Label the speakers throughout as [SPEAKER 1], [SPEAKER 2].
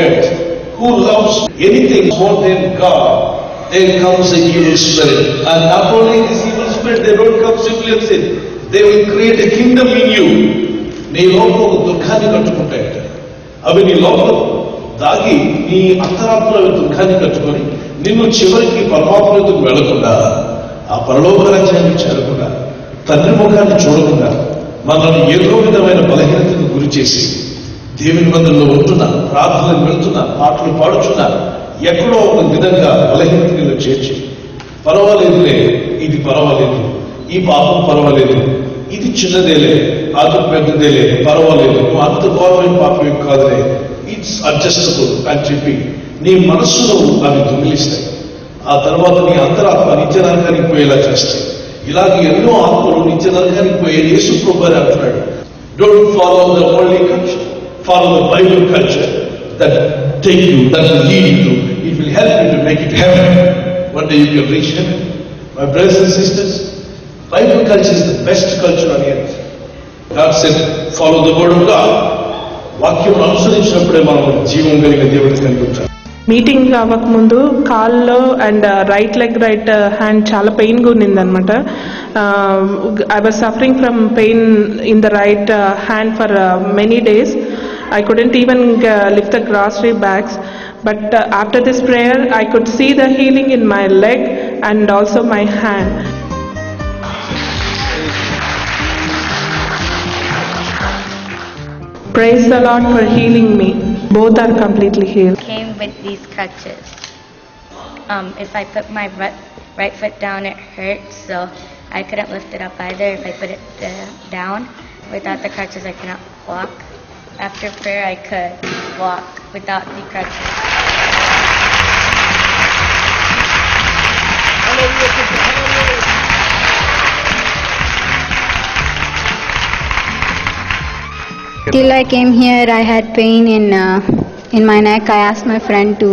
[SPEAKER 1] earth who loves anything more than God, there comes a evil spirit. And not only this evil spirit, they don't come simply and sin. They will create a kingdom in you. నీ లోపల ఒక దుఃఖాన్ని కట్టుకుంటాయట. అవి నీ లోపల దాగి నీ అంతరాత్మలో దుఃఖాన్ని కట్టుకొని నిన్ను చివరికి పరమాత్మకు వెళ్లకుండా, ఆ పరలోక రాజ్యాన్ని చేరకుండా, తండ్రి ముఖాన్ని చూడకుండా మనల్ని ఏదో విధమైన బలహీనతకు గురి చేసి దేవుని మందిరంలో ఉంటున్నా, ప్రార్థనలకు వెళ్తున్నా, పాటలు పాడుతున్నా, ఎక్కడో ఒక విధంగా బలహీనతలో చేర్చి పర్వాలేదులే, ఇది పర్వాలేదు, ఈ పాపం పర్వాలేదు, ఇది చిన్నదేలే, అది పెద్దదేలే, పర్వాలేదు, నువ్వు అంత ఘోరమైన పాపం కాదులే, ఇట్స్ అడ్జస్టబుల్ అని చెప్పి నీ మనస్సులో అవి దొంగిలిస్తాయి. ఆ తర్వాత నీ అంతరాత్మ నిత్య నరకానికి పోయేలా చేస్తాయి. ఇలాగే ఎన్నో ఆత్మలు నిత్య నరకానికి పోయే యేసు ప్రభువు అంటున్నాడు, don't follow the worldly culture, follow the Bible culture that take you, that will lead you to, it will help you to make it heaven. One day you can reach heaven. My brothers and sisters, Bible culture is the best culture on earth. God said, follow the word of God. వాక్యం అనుసరించినప్పుడే మనం జీవం కలిగిన దేవుడిని కనుగొంటాం.
[SPEAKER 2] Meeting అవ్వకముందు కాల్లో and right hand చాలా పెయిన్గా ఉన్నిందనమాట. I was suffering from pain in the right hand for many days. I couldn't even lift the grocery bags, but after this prayer I could see the healing in my leg and also my hand. Praise the Lord for healing me. Both are completely healed.
[SPEAKER 3] Came with these crutches. If I put my right foot down, it hurts, so I couldn't lift it up either. If I put it down without the crutches, I cannot walk. After prayer, I could walk without the crutches.
[SPEAKER 4] Till I came here, I had pain in my neck. I asked my friend to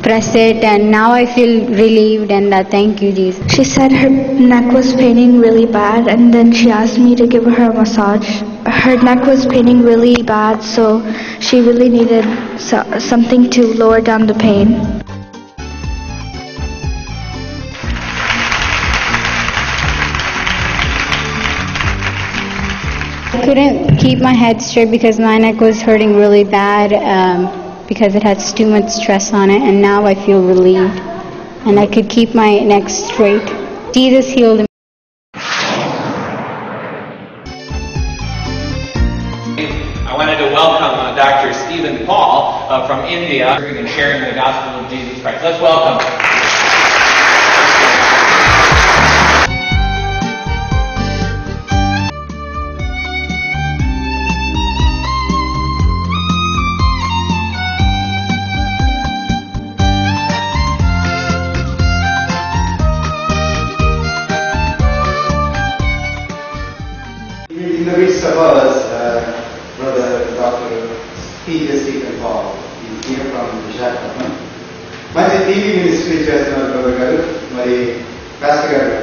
[SPEAKER 4] press it, and now I feel relieved, and thank you, Jesus.
[SPEAKER 5] She said her neck was paining really bad, and then she asked me to give her a massage. Her neck was paining really bad, so she really needed something to lower down the pain.
[SPEAKER 4] I couldn't keep my head straight because my neck was hurting really bad because it has too much stress on it, and now I feel relieved and I could keep my neck straight. Jesus healed me.
[SPEAKER 6] I wanted to welcome Dr. Stephen Paul from India and sharing the gospel of Jesus Christ. Let's welcome.
[SPEAKER 7] In the midst of us, Brother Dr. P.J. Stephen Paul, he's here from Visakhapatnam. మంచి TV ministry చేస్తున్నారు brother గారు, మరి pastor గారు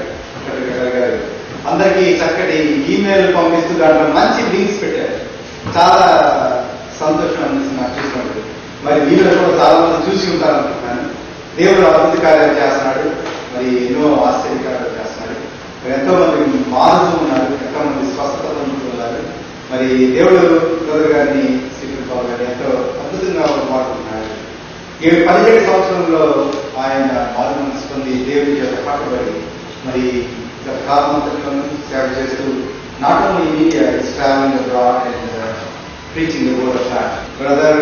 [SPEAKER 7] అందరికీ చక్కటి email పంపిస్తూ దాంట్లో మంచి లింక్స్ పెట్టారు. చాలా సంతోషం అనిపిస్తుంది నాకు చూసినప్పుడు. మరి మీరు కూడా చాలా మంది చూసి ఉంటారు అనుకుంటున్నాను. దేవుడు అద్భుత కార్యాలు చేస్తున్నాడు, మరి ఎన్నో ఆశ్చర్య కార్యాలు చేస్తున్నాడు. మరి ఎంతో మంది మారుతూ ఉన్నారు, ఎంతో మంది స్వస్థత పొందుతున్నారు. మరి దేవుడు బ్రదర్ గారిని స్టీఫెన్ పాల్ గారిని ఎంతో అద్భుతంగా వాడుకుంటున్నారు. 17 సంవత్సరంలో ఆయన మారు మనసు పొంది దేవుడి యొక్క పట్టుబడి మరి కాలంలో సేవ చేస్తూ not only in India is travelling abroad and preaching the word of God. Brother,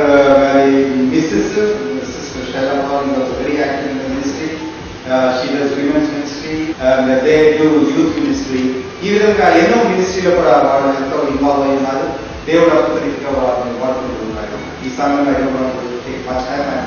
[SPEAKER 7] Mrs. Shella Paul was very active in the ministry. She does women's ministry. They do youth ministry. ఈ విధంగా ఎన్నో మినిస్ట్రీలో కూడా వాళ్ళు ఎంతో involve అయి ఉన్నారు. దేవుడు అద్భుతంగా వాళ్ళని వాడుకుంటూ ఉన్నారు. ఈ సమయంలో ఫస్ట్ టైం ఆయన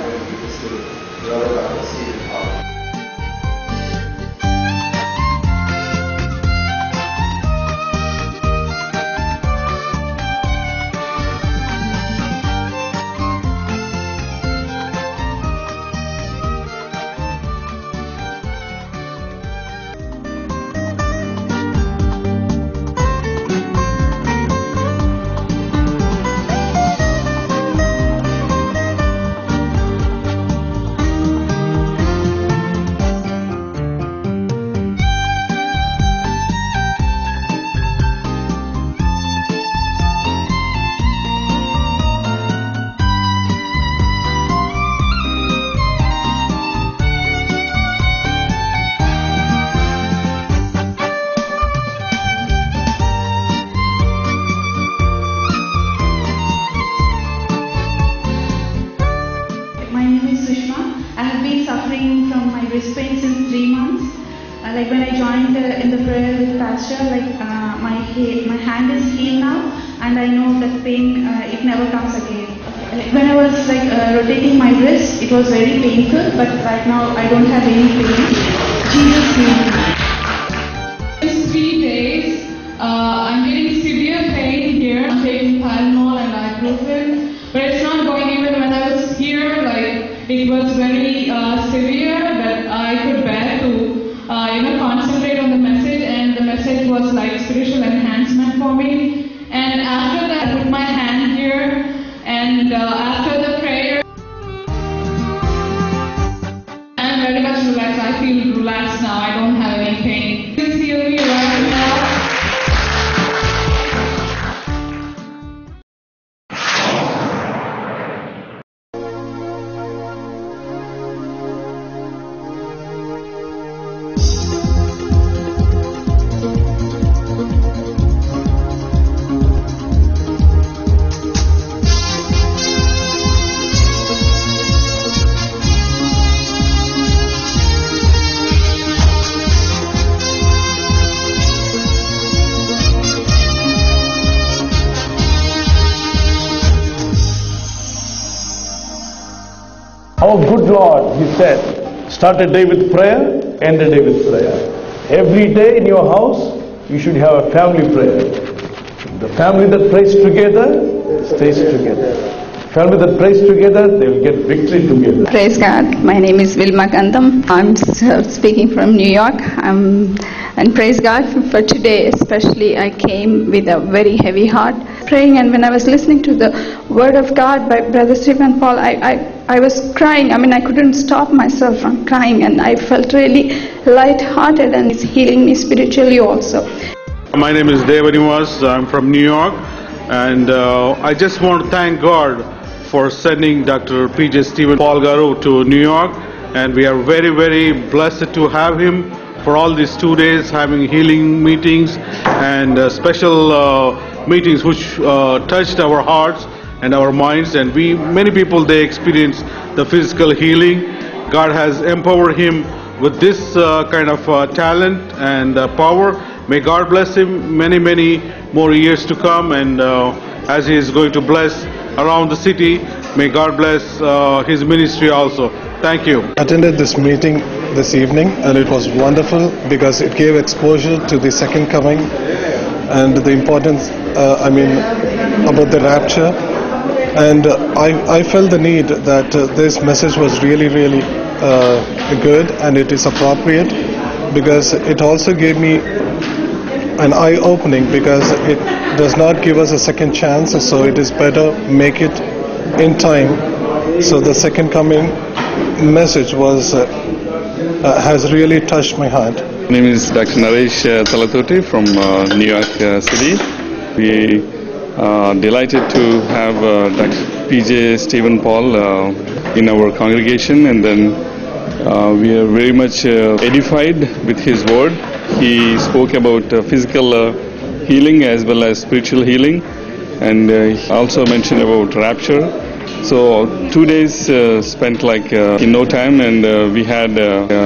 [SPEAKER 8] like when I joined in the prayer with Pastor, like my hand is healed now, and I know that pain it never comes again. Like when I was rotating my wrist, it was very painful, but right now I don't have any pain. Jesus healed me.
[SPEAKER 9] These 3 days, I'm getting severe pain here. I'm taking Tylenol and ibuprofen, but it's not going. Even when I was here, it was very severe that I could bear to concentrate on the message, and the message was like spiritual enhancement for me. And after that, I put my hand here, and after the prayer, I'm very much relaxed. I feel relaxed now. I don't have any pain. Please heal me right now.
[SPEAKER 1] Our good Lord, He said, start a day with prayer, end a day with prayer. Every day in your house, you should have a family prayer. The family that prays together, stays together. Family that prays together, they will get victory together.
[SPEAKER 10] Praise God. My name is Vilma Gandham. I'm speaking from New York. And praise God for today, especially I came with a very heavy heart praying, and when I was listening to the word of God by Brother Stephen Paul, I was crying. I mean, I couldn't stop myself from crying, and I felt really light-hearted, and it's healing me spiritually also.
[SPEAKER 11] My name is Deva Nivas. I'm from New York, and I just want to thank God for sending Dr. P.J. Stephen Paul Garu to New York, and we are very, very blessed to have him for all these 2 days, having healing meetings and special meetings which touched our hearts and our minds, and many people, they experience the physical healing. God has empowered him with this kind of talent and power. May God bless him many, many more years to come, and as he is going to bless around the city, may God bless his ministry also. Thank you.
[SPEAKER 12] I attended this meeting this evening, and it was wonderful because it gave exposure to the second coming and the importance, about the rapture. And I felt the need that this message was really, really good, and it is appropriate because it also gave me an eye-opening, because it does not give us a second chance, so it is better make it in time. So the second coming message has really touched my heart.
[SPEAKER 13] My name is Dr. Naresh Talatoti from New York City. We are delighted to have Dr. P.J. Stephen Paul in our congregation, and then we are very much edified with his word. He spoke about physical healing as well as spiritual healing, and he also mentioned about rapture. So 2 days spent in no time, and we had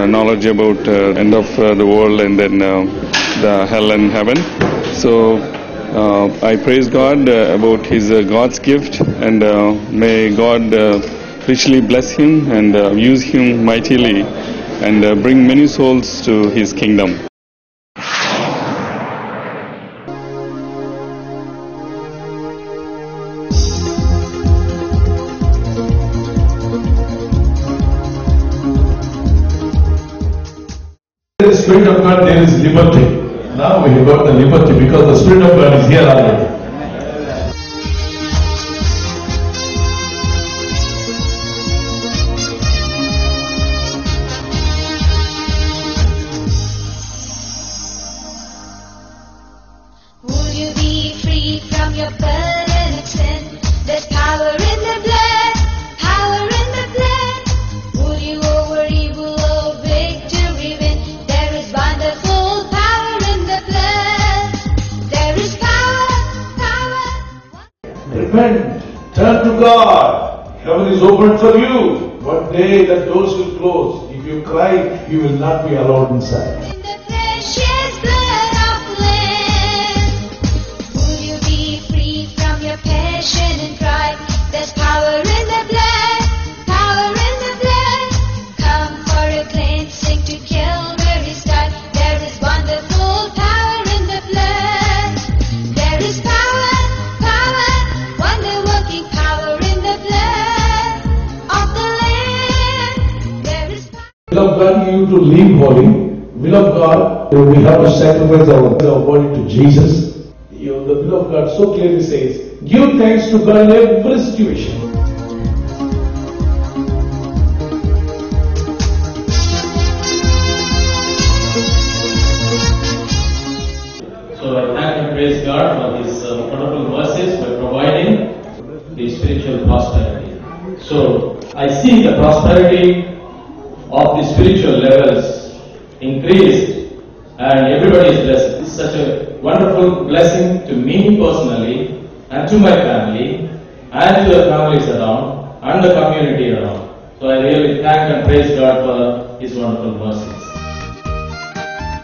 [SPEAKER 13] knowledge about end of the world and then the hell and heaven. So I praise God about his God's gift, and may God richly bless him and use him mightily and bring many souls to his kingdom.
[SPEAKER 1] The Spirit of God, there is liberty. Now we have got the liberty because the Spirit of God is here already.
[SPEAKER 14] Would you be free from your burden of sin? There's power in the blood, power in the blood. Would you over evil, oh victory win? There is wonderful power in the blood. There is power, power.
[SPEAKER 1] Repent, turn to God. Heaven is open for you. One day the doors will close. If If you cry, you will not be allowed inside.
[SPEAKER 14] Precious blood of Lamb, will you be free from your passion and pride? There's power in the blood, power in the blood. Come for a cleansing to Calvary's died. There is wonderful power in the blood. There is power, power, wonder-working power in the blood of the Lamb. There is power.
[SPEAKER 1] Will of God you to live holy. Will of God, we have to sacrifice our body to Jesus. The will of God so clearly says, give thanks to God in every situation.
[SPEAKER 15] So I thank and praise God for His wonderful mercies for providing the spiritual prosperity. So I see the prosperity of the spiritual levels increased and everybody is blessed. It's such a wonderful blessing to me personally and to my family and to the families around and the community around. So I really thank and praise God for His wonderful mercies.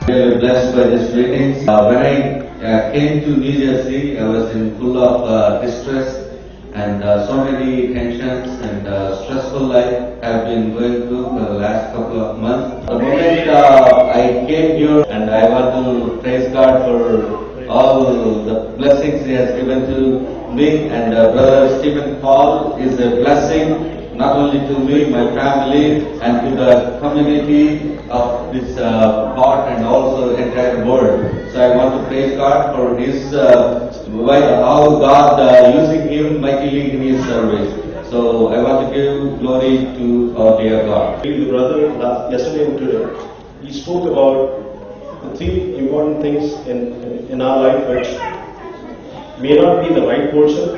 [SPEAKER 16] Really blessed by these greetings. When I came to New Jersey, I was in full of distress and so many tensions and stressful life I've been going through for the last couple of months. The moment I came here, and I want to praise God for all the blessings He has given to me, and Brother Stephen Paul is a blessing not only to me, my family, and to the community of this part and also the entire world. So I want to praise God for His, how God using Him mightily in His service. So I want to give glory to our dear God.
[SPEAKER 17] The brother yesterday and today, he spoke about the three important things in our life which may not be the right portion,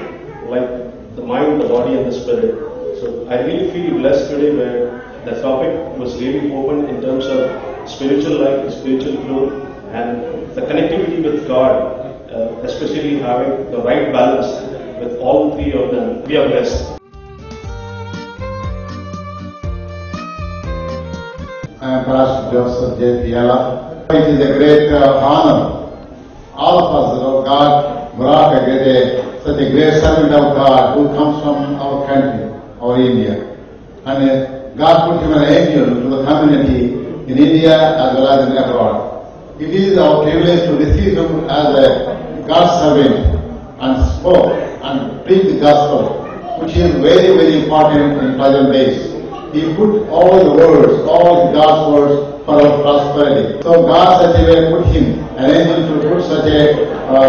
[SPEAKER 17] like the mind, the body, and the spirit. So I really feel blessed today where the topic was really open in terms of spiritual life, spiritual growth, and the connectivity with God, especially having the right balance with all three of them. We are blessed.
[SPEAKER 18] I am Pastor Joseph J. Fiala. It is a great honor. All of us, God brought such a great servant of God who comes from our country, our India. And God put him an angel to the community in India as well as in abroad. It is our privilege to receive him as a God's servant and spoke and preach the gospel, which is very, very important in present days. He put all the words, all God's words for our prosperity. So God such a way put him, an angel to put such a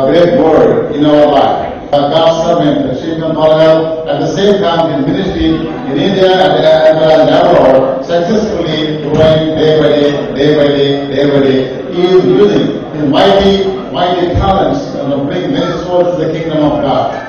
[SPEAKER 18] great word in our life. God's servant, Stephen Paul, at the same time his ministry in India and abroad, successfully growing day by day, day by day, day by day. He is using his mighty talents to bring many souls to the kingdom of God.